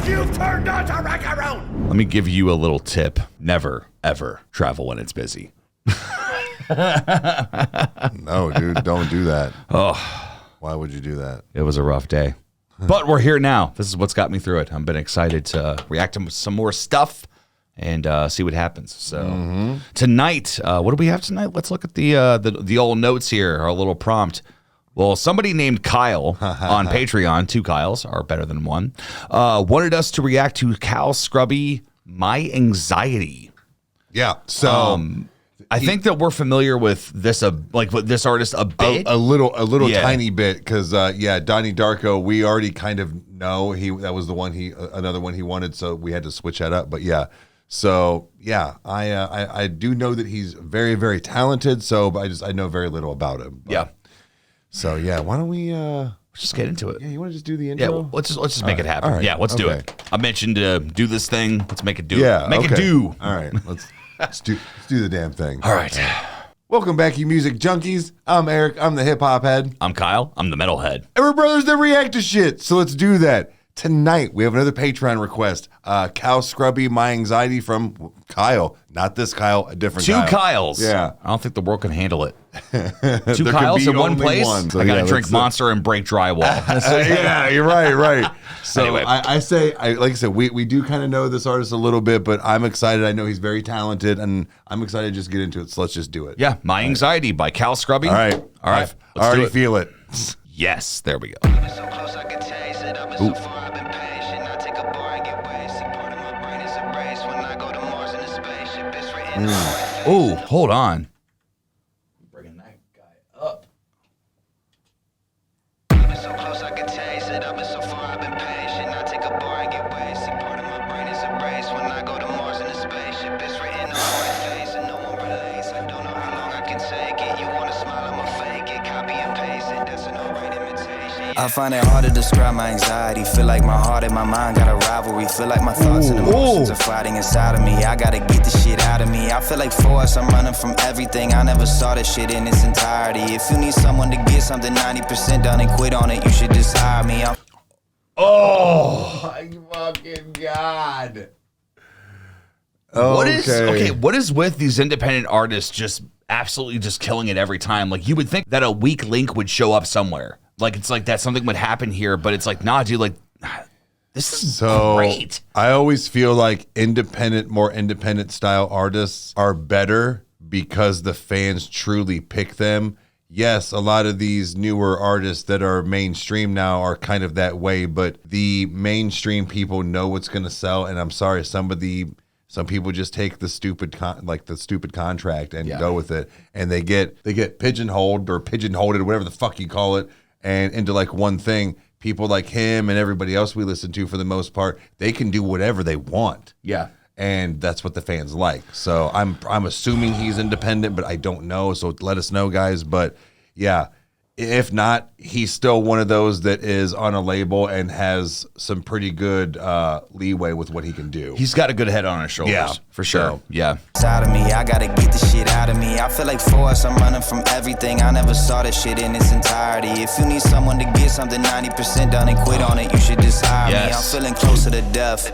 You've turned onto Rykerroad. Let me give you a little tip. Never, ever travel when it's busy. No, dude, don't do that. Oh, Why would you do that? it was a rough day. But we're here now. This is what's got me through it. I've been excited to react to some more stuff and see what happens. So tonight, what do we have tonight? Let's look at the old notes here, our little prompt. Well, somebody named Kyle on Patreon, 2 Kyles are better than one, wanted us to react to Cal Scruby, My Anxiety. Yeah, so I think that we're familiar with this, like with this artist a bit, a little Yeah. tiny bit, because Donnie Darko, we already kind of know that was the one another one he wanted, so we had to switch that up. But yeah, so yeah, I do know that he's very, very talented. So, but I know very little about him. But, yeah. So yeah, why don't we Just get into it. Yeah, you want to just do the Yeah, intro? well, let's just make it happen. all right, Yeah, let's do okay. it. I mentioned to do this thing. Let's make it do. Yeah, make it okay. do. All right, let's do the damn thing. All right. Welcome back, you music junkies. I'm Eric. I'm the hip hop head. I'm Kyle. I'm the metalhead. And we're brothers that react to shit. So let's do that. Tonight, we have another Patreon request. Cal Scruby, My Anxiety from Kyle. Not this Kyle, a different 2 Kyle. Kyles. Yeah. I don't think the world can handle it. 2 There could Kyles be in one only place. one. So I gotta yeah, drink let's, Monster and break drywall. Yeah, you're right. So Anyway. I say, like I said, we do kind of know this artist a little bit, but I'm excited. I know he's very talented, and I'm excited to just get into it. So let's just do it. Yeah, My Anxiety by Cal Scruby. All right. All right. I already feel it. Yes, there we go. So close I can taste it. I've been so far, I've been patient. I take a bar and get wasted. Part of my brain is erased when I go to Mars in a spaceship. It's written on my face. Oh, hold on. Bringing that guy up. I've been so close I can taste it. I've been so far, I've been patient. I take a bar and get wasted. Part of my brain is erased when I go to Mars in a spaceship. It's written on my face and no one relates. I don't know how long I can take it. You wanna smile, I'ma fake it. Copy and paste it. That's an alright imitation. I find it hard to describe my anxiety. Feel like my heart and my mind got a rivalry. Feel like my thoughts and emotions are fighting inside of me. I gotta get the shit out of me. I feel like for us, I'm running from everything. I never saw this shit in its entirety. If you need someone to get something 90% done and quit on it, you should just hire me. Oh, my fucking God. What is with these independent artists just absolutely just killing it every time? Like, you would think that a weak link would show up somewhere. Like, it's like that something would happen here, but it's like, nah, dude, like, this is great. I always feel like more independent style artists are better because the fans truly pick them. Yes, a lot of these newer artists that are mainstream now are kind of that way, but the mainstream people know what's going to sell. And I'm sorry, some people just take the stupid contract and go with it, and they get pigeonholed or pigeonholed, whatever the fuck you call it, and into like one thing. People like him and everybody else we listen to, for the most part, they can do whatever they want. Yeah. And that's what the fans like. So I'm assuming he's independent, but I don't know. So let us know, guys. But yeah, if not, he's still one of those that is on a label and has some pretty good leeway with what he can do. He's got a good head on his shoulders. Yeah. For sure. So. Yeah. Out of me, I gotta get the shit out of me. I feel like for us, I'm running from everything. I never saw this shit in its entirety. If you need someone to get something 90% done and quit on it, you should just hire me. I'm feeling closer to death.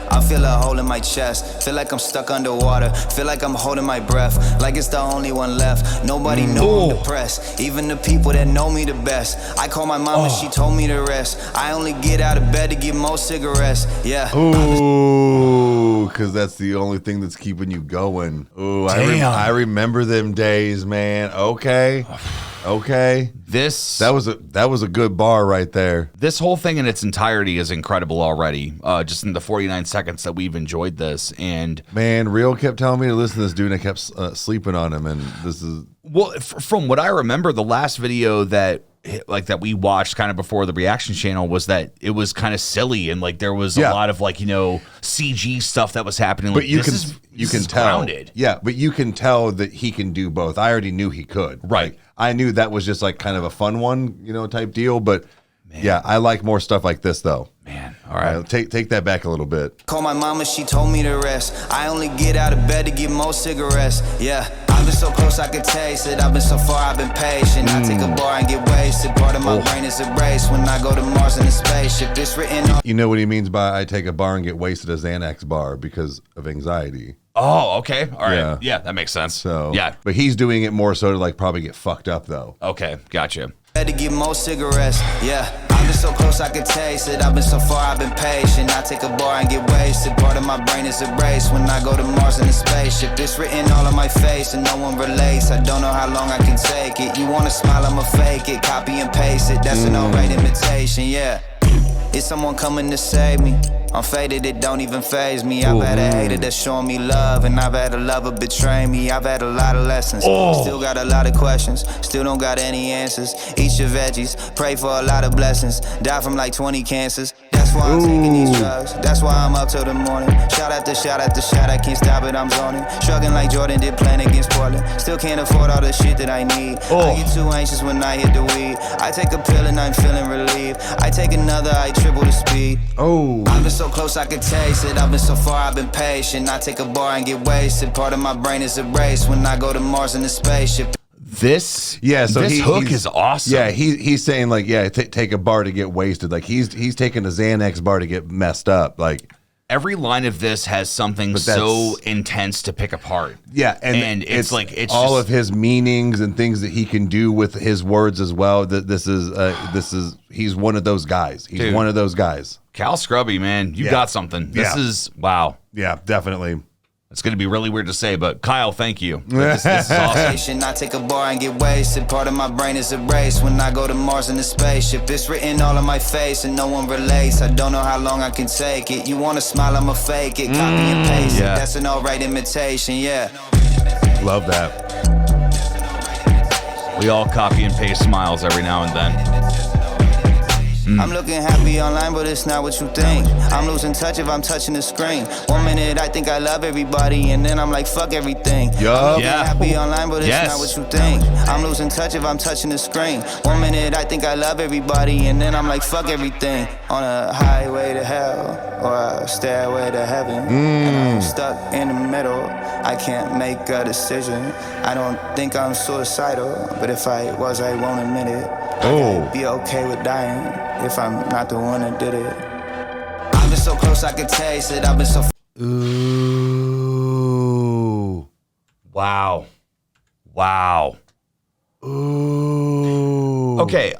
I feel a hole in my chest. Feel like I'm stuck underwater. Feel like I'm holding my breath. Like it's the only one left. Nobody know I'm depressed. Even the people that know me the best. I call my mama, she told me to rest. I only get out of bed to get more cigarettes. Yeah. Ooh, because that's the only thing that's keeping you going. Ooh, I remember them days, man. Okay. That was a good bar right there. This whole thing in its entirety is incredible already. Just in the 49 seconds that we've enjoyed this, and man, Real kept telling me to listen to this dude, and I kept sleeping on him. And this is from what I remember, the last video that we watched kind of before the reaction channel was that it was kind of silly, and like there was a lot of CG stuff that was happening. But like, you can tell, grounded. Yeah, but you can tell that he can do both. I already knew he could. Right. Like, I knew that was just like kind of a fun one, type deal. But yeah, I like more stuff like this though. Man, all right. Take that back a little bit. Call my mama, she told me to rest. I only get out of bed to get more cigarettes. Yeah, I've been so close I could taste it. I've been so far, I've been patient. I take a bar and get wasted. Part of my brain is erased when I go to Mars in a spaceship. It's written on. You know what he means by I take a bar and get wasted, a Xanax bar because of anxiety. Oh, okay. All right. Yeah, that makes sense. So yeah. But he's doing it more so to like probably get fucked up though. Okay, gotcha. Had to get more cigarettes, yeah. I've been so close I could taste it. I've been so far, I've been patient. I take a bar and get wasted. Part of my brain is erased when I go to Mars in a spaceship. It's written all on my face and no one relates. I don't know how long I can take it. You wanna smile, I'ma fake it. Copy and paste it, that's an alright imitation, yeah. Is someone coming to save me? I'm faded, it don't even faze me. I've had a hater that's showing me love, and I've had a lover betray me. I've had a lot of lessons, still got a lot of questions, still don't got any answers. Eat your veggies, pray for a lot of blessings. Die from like 20 cancers. That's why I'm taking these drugs. That's why I'm up till the morning. Shot after shot after shot, I can't stop it, I'm zoning. Shrugging like Jordan did playing against Portland. Still can't afford all the shit that I need. I get too anxious when I hit the weed. I take a pill and I'm feeling relieved. I take another, I triple the speed. I've been so close I could taste it. I've been so far, I've been patient. I take a bar and get wasted. Part of my brain is erased when I go to Mars in a spaceship. This so this hook is awesome. Yeah, he's saying like, yeah, take a bar to get wasted. Like he's taking a Xanax bar to get messed up. Like every line of this has something so intense to pick apart. Yeah, and it's like it's all of his meanings and things that he can do with his words as well. That this is he's one of those guys. He's one of those guys. Cal Scruby, man, you got something. This is wow. Yeah, definitely. It's going to be really weird to say, but Kyle, thank you. This is awesome. I take a bar and get wasted. Part of my brain is erased when I go to Mars in a spaceship. It's written all on my face and no one relates. I don't know how long I can take it. You want to smile, I'ma fake it. Copy and paste it. That's an alright imitation, yeah. Love that. We all copy and paste smiles every now and then. I'm looking happy online, but it's not what you think. I'm losing touch if I'm touching the screen. 1 minute I think I love everybody, and then I'm like, fuck everything. I'm looking happy online, but it's not what you think. I'm losing touch if I'm touching the screen. 1 minute I think I love everybody, and then I'm like, fuck everything. On a highway to hell, or a stairway to heaven. And I'm stuck in the middle, I can't make a decision. I don't think I'm suicidal, but if I was, I won't admit it. I'd be okay with dying if I'm not the one that did it. I've been so close I could taste it. I've been so. Ooh. Wow. Ooh. Okay.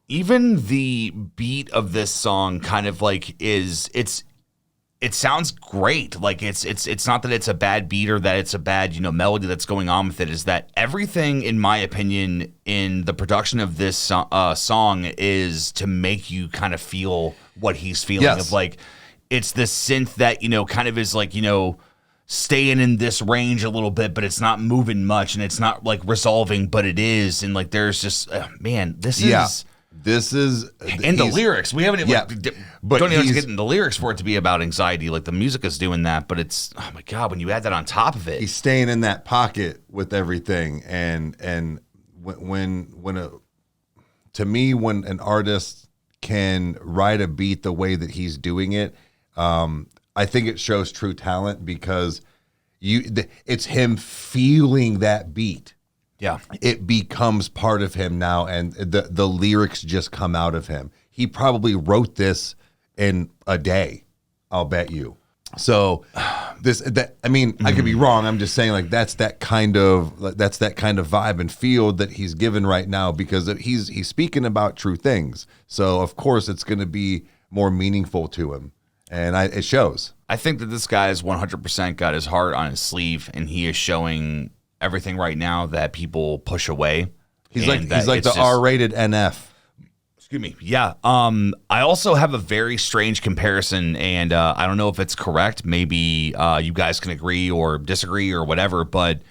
Even the beat of this song kind of like it sounds great. Like it's not that it's a bad beat or that it's a bad, melody that's going on with it. Is that everything, in my opinion, in the production of this song is to make you kind of feel what he's feeling. Yes. Of like, it's this synth that, kind of is like, staying in this range a little bit, but it's not moving much and it's not like resolving, but it is. And like, there's just, man, this is... This is and the lyrics. We haven't even but don't even have to get into the lyrics for it to be about anxiety. Like the music is doing that, but it's oh my god, when you add that on top of it. He's staying in that pocket with everything. And when an artist can write a beat the way that he's doing it, I think it shows true talent because it's him feeling that beat. Yeah, it becomes part of him now, and the lyrics just come out of him. He probably wrote this in a day, I'll bet you. So I could be wrong. I'm just saying, like that's that kind of vibe and feel that he's given right now because he's speaking about true things. So of course it's going to be more meaningful to him, and it shows. I think that this guy has 100% got his heart on his sleeve, and he is showing everything right now that people push away. He's like the R-rated NF. Excuse me. Yeah. I also have a very strange comparison, and I don't know if it's correct. Maybe you guys can agree or disagree or whatever. But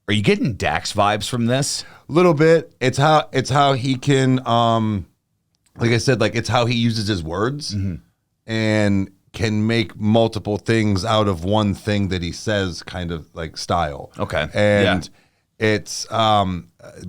are you getting Dax vibes from this? A little bit. It's how he can, like I said, like it's how he uses his words and can make multiple things out of one thing that he says, kind of like style. Okay. And it's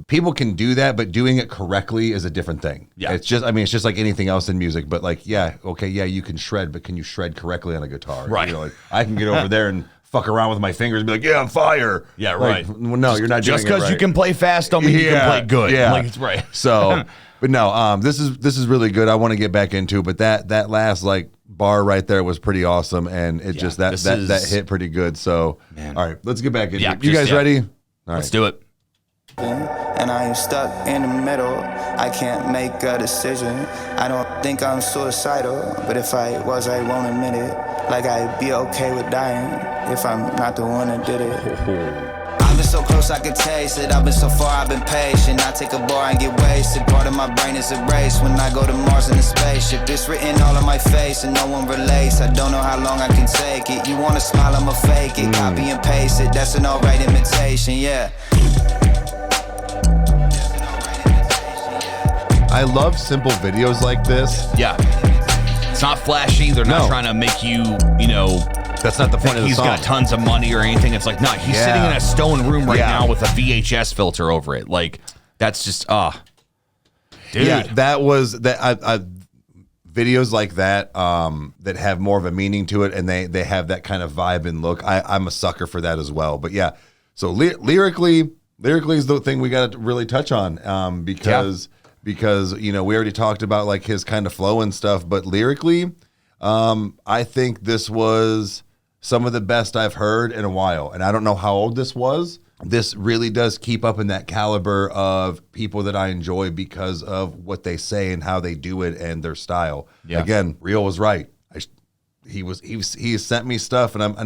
people can do that, but doing it correctly is a different thing. Yeah. It's just like anything else in music, but like, you can shred, but can you shred correctly on a guitar? Right. Like I can get over there and fuck around with my fingers and be like, yeah, I'm fire. Yeah, Like, right. well, no, you're not Just doing it because you right. can play fast don't mean you can play good. Yeah. Like, it's right. So, but no, this is really good. I want to get back into it, but that last like bar right there was pretty awesome, and it just that hit pretty good. So, all right, let's get back into it. You guys ready? All Let's do it. And I am stuck in the middle. I can't make a decision. I don't think I'm suicidal, but if I was, I won't admit it. Like I'd be okay with dying if I'm not the one that did it. I've been so close I could taste it. I've been so far, I've been patient. I take a bar and get wasted. Part of my brain is erased when I go to Mars in a spaceship. It's written all on my face and no one relates. I don't know how long I can take it. You wanna smile, I'ma fake it. Copy and paste it, that's an alright imitation, yeah. I love simple videos like this. Yeah. It's not flashy. They're not trying to make you, That's not the point of the he's song. got tons of money or anything. It's like, no, he's sitting in a stone room right now with a VHS filter over it. Like, that's just, dude. Yeah, that was that. Videos like that that have more of a meaning to it, and they have that kind of vibe and look. I'm a sucker for that as well. But yeah, so lyrically is the thing we got to really touch on because we already talked about like his kind of flow and stuff, but lyrically, I think this was some of the best I've heard in a while. And I don't know how old this was. This really does keep up in that caliber of people that I enjoy because of what they say and how they do it and their style. Yeah. Again, Real was right. He sent me stuff and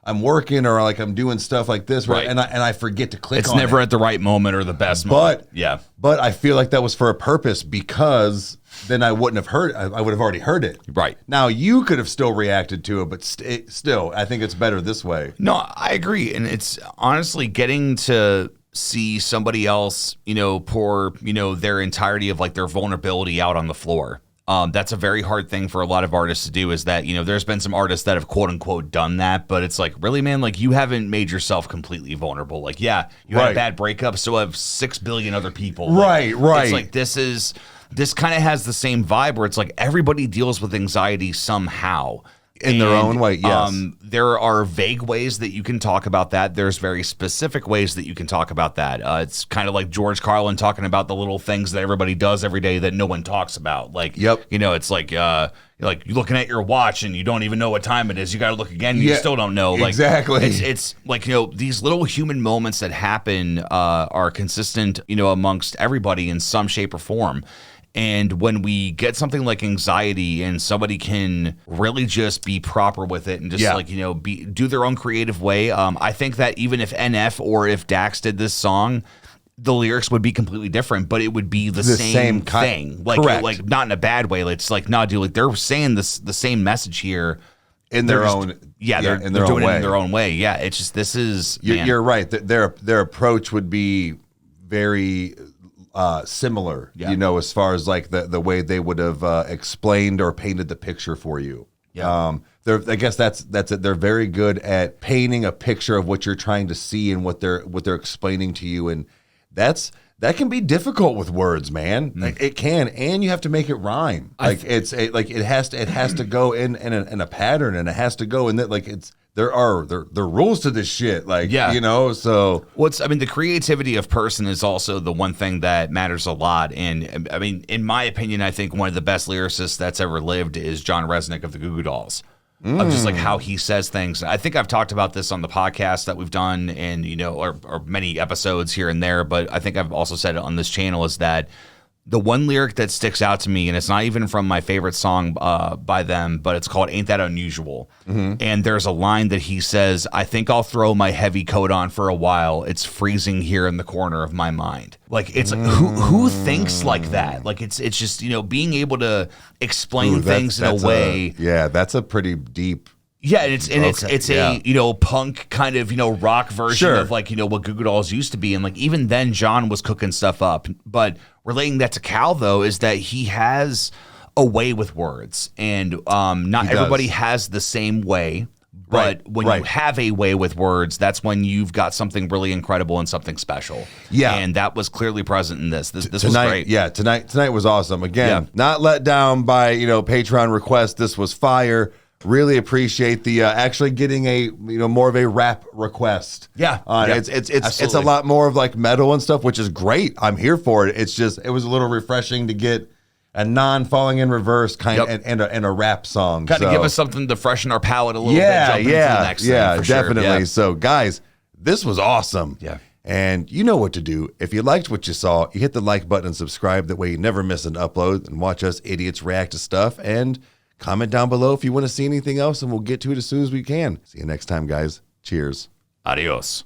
I'm working or like I'm doing stuff like this, right? And I forget to click on it. It's never at the right moment or the best moment. But I feel like that was for a purpose because then I wouldn't have heard. I would have already heard it. Right. Now you could have still reacted to it, but still, I think it's better this way. No, I agree, and it's honestly getting to see somebody else, pour, their entirety of like their vulnerability out on the floor. That's a very hard thing for a lot of artists to do is that, there's been some artists that have quote unquote done that, but it's like, really, man, like you haven't made yourself completely vulnerable. Like, yeah, you had a bad breakup, so have 6 billion other people. Right. It's like, this kind of has the same vibe where it's like everybody deals with anxiety somehow. In their own way, yes. There are vague ways that you can talk about that. There's very specific ways that you can talk about that. It's kind of like George Carlin talking about the little things that everybody does every day that no one talks about. Like, it's like you're looking at your watch and you don't even know what time it is. You got to look again. You still don't know. Like, exactly. It's like, these little human moments that happen are consistent, amongst everybody in some shape or form. And when we get something like anxiety and somebody can really just be proper with it and just do their own creative way, I think that even if NF or if Dax did this song, the lyrics would be completely different, but it would be the same thing. Like not in a bad way. It's like, nah, dude, like they're saying the same message here. In their own, they're doing it in their own way. Yeah, it's just this is. You're right. Their approach would be very similar, as far as like the way they would have explained or painted the picture for you. Yeah. I guess that's it. They're very good at painting a picture of what you're trying to see and what they're explaining to you, and that can be difficult with words, man. Like it can, and you have to make it rime. It has to go in a pattern, and it has to go in that there are rules to this shit. So the creativity of person is also the one thing that matters a lot. And I mean, in my opinion, I think one of the best lyricists that's ever lived is John Resnick of the Goo Goo Dolls. Of just like how he says things. I think I've talked about this on the podcast that we've done and, or many episodes here and there, but I think I've also said it on this channel is that the one lyric that sticks out to me, and it's not even from my favorite song by them, but it's called Ain't That Unusual. Mm-hmm. And there's a line that he says, I think I'll throw my heavy coat on for a while. It's freezing here in the corner of my mind. Like, it's like, who thinks like that? Like, it's just, being able to explain things in a way. That's a pretty deep. Yeah, and it's a punk kind of rock version of like what Goo Goo Dolls used to be, and like even then John was cooking stuff up. But relating that to Cal though is that he has a way with words, and not everybody has the same way. But when you have a way with words, that's when you've got something really incredible and something special. Yeah, and that was clearly present in this. This was great. Yeah, tonight was awesome. Again, not let down by Patreon request. This was fire. Really appreciate the actually getting a more of a rap request. Yeah. It's a lot more of like metal and stuff, which is great. I'm here for it. It was a little refreshing to get a non-falling in reverse and a rap song. Kind of give us something to freshen our palate a little bit. Jump into the next thing, for definitely. Sure. Yeah. So guys, this was awesome. Yeah. And you know what to do. If you liked what you saw, you hit the like button and subscribe. That way you never miss an upload, and watch us idiots react to stuff. And comment down below if you want to see anything else, and we'll get to it as soon as we can. See you next time, guys. Cheers. Adios.